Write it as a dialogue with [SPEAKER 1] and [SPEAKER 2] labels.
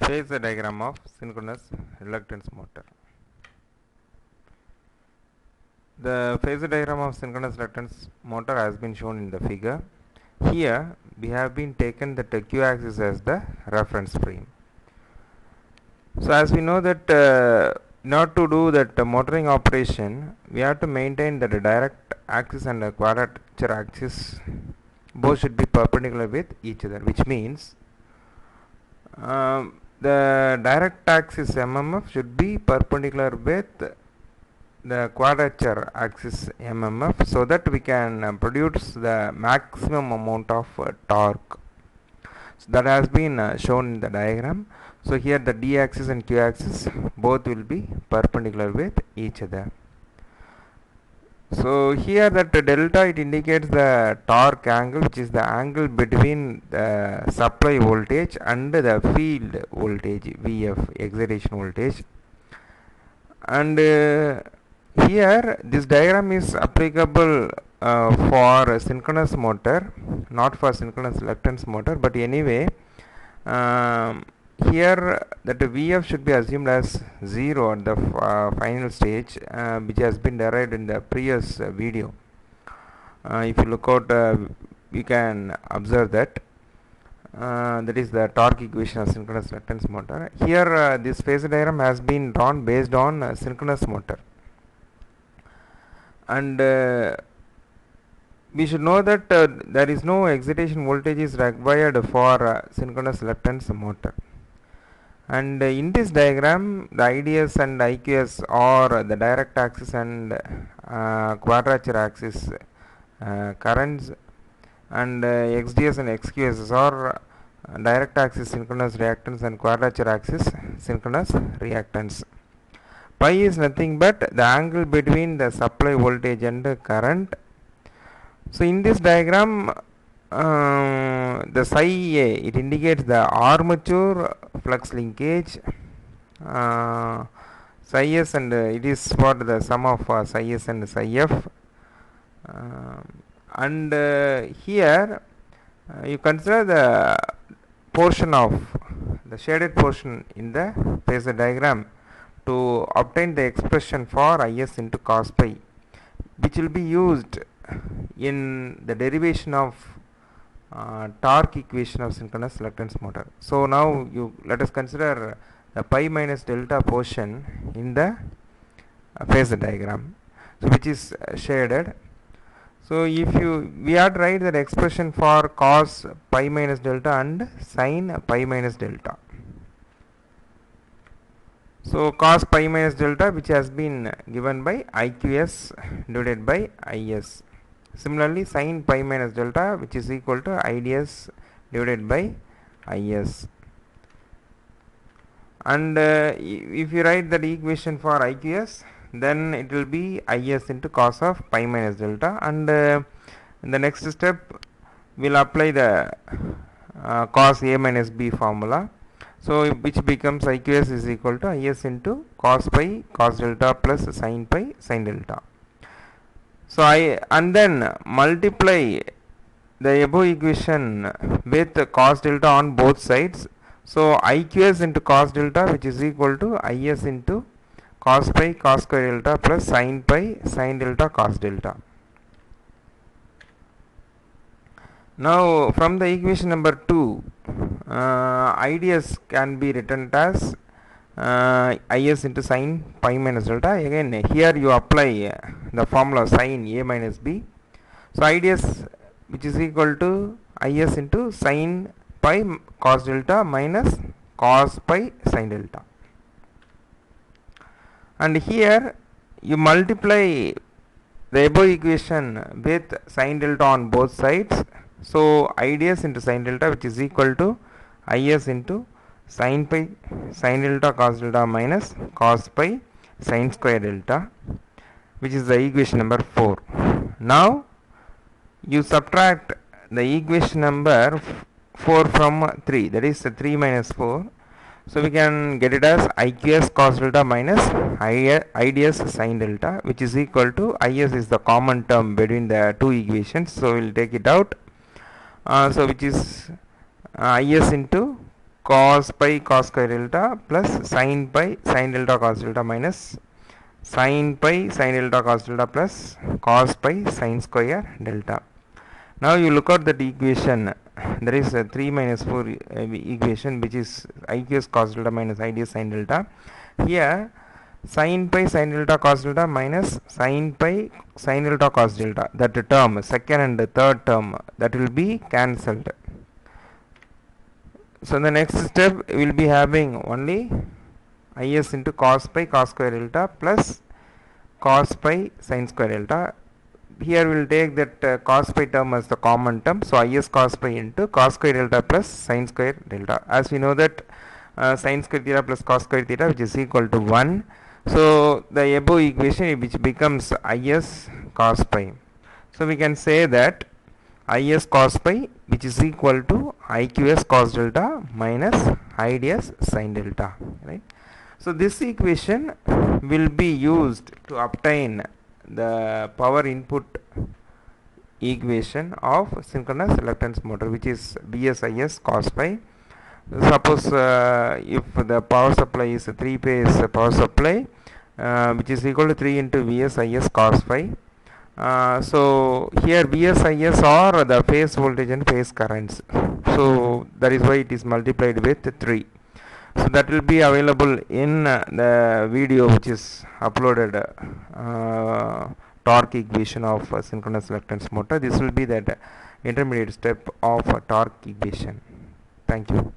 [SPEAKER 1] Phasor diagram of synchronous reluctance motor. The phasor diagram of synchronous reluctance motor has been shown in the figure. Here we have been taken the q axis as the reference frame. So as we know that in order to do that motoring operation, we have to maintain that the direct axis and the quadrature axis both should be perpendicular with each other, which means the direct axis MMF should be perpendicular with the quadrature axis MMF, so that we can produce the maximum amount of torque. So that has been shown in the diagram. So here the D axis and Q axis both will be perpendicular with each other. So here that delta, it indicates the torque angle, which is the angle between the supply voltage and the field voltage VF, excitation voltage. And here this diagram is applicable for synchronous motor, not for synchronous reluctance motor, but anyway here that VF should be assumed as 0 at the final stage, which has been derived in the previous video. If you look out, you can observe that that is the torque equation of synchronous reluctance motor. Here this phasor diagram has been drawn based on synchronous motor, and we should know that there is no excitation voltage is required for synchronous reluctance motor. And in this diagram, the IDS and IQS are the direct axis and quadrature axis currents, and XDS and XQS are direct axis synchronous reactance and quadrature axis synchronous reactance. Pi is nothing but the angle between the supply voltage and the current. So in this diagram, the psi A, it indicates the armature flux linkage, psi S, and it is for the sum of psi S and psi F. And here you consider the portion of the shaded portion in the phasor diagram to obtain the expression for Is into cos pi, which will be used in the derivation of torque equation of synchronous reluctance motor. So now let us consider the pi minus delta portion in the phasor diagram, so which is shaded. So if we have to write that expression for cos pi minus delta and sin pi minus delta. So cos pi minus delta, which has been given by IQS divided by IS. Similarly, sin pi minus delta, which is equal to IDS divided by IS. And if you write that equation for IQS, then it will be Is into cos of pi minus delta, and in the next step we will apply the cos A minus B formula. So which becomes IQS is equal to Is into cos pi cos delta plus sin pi sin delta. So and then multiply the above equation with cos delta on both sides. So IQS into cos delta, which is equal to Is into cos pi cos square delta plus sin pi sin delta cos delta. Now from the equation number 2, IDS can be written as Is into sin pi minus delta. Again here you apply the formula sin A minus B. So IDS, which is equal to Is into sin pi cos delta minus cos pi sin delta. And here you multiply the above equation with sin delta on both sides. So IDS into sin delta, which is equal to Is into sin pi sin delta cos delta minus cos pi sin square delta, which is the equation number 4. Now you subtract the equation number 4 from 3, that is 3 minus 4. So we can get it as IQS cos delta minus IDS sin delta, which is equal to Is is the common term between the two equations, so we will take it out. So which is Is into cos pi cos square delta plus sin pi sin delta cos delta minus sin pi sin delta cos delta plus cos pi sin square delta. Now you look at that equation. There is a 3 minus 4 equation, which is iqs cos delta minus ids sin delta. Here sin pi sin delta cos delta minus sin pi sin delta cos delta, that term, second and third term, that will be cancelled. So the next step will be having only is into cos pi cos square delta plus cos pi sin square delta. Here we will take that cos pi term as the common term, so is cos pi into cos square delta plus sin square delta. As we know that sin square theta plus cos square theta, which is equal to 1. So the above equation, which becomes is cos pi. So we can say that is cos pi, which is equal to iqs cos delta minus ids sin delta, right? So this equation will be used to obtain the power input equation of synchronous reluctance motor, which is vs cos pi. Suppose if the power supply is a 3-phase power supply, which is equal to 3 into vs cos phi. So here vs are the phase voltage and phase currents, so that is why it is multiplied with 3. So that will be available in the video which is uploaded, torque equation of synchronous reluctance motor. This will be that intermediate step of torque equation. Thank you.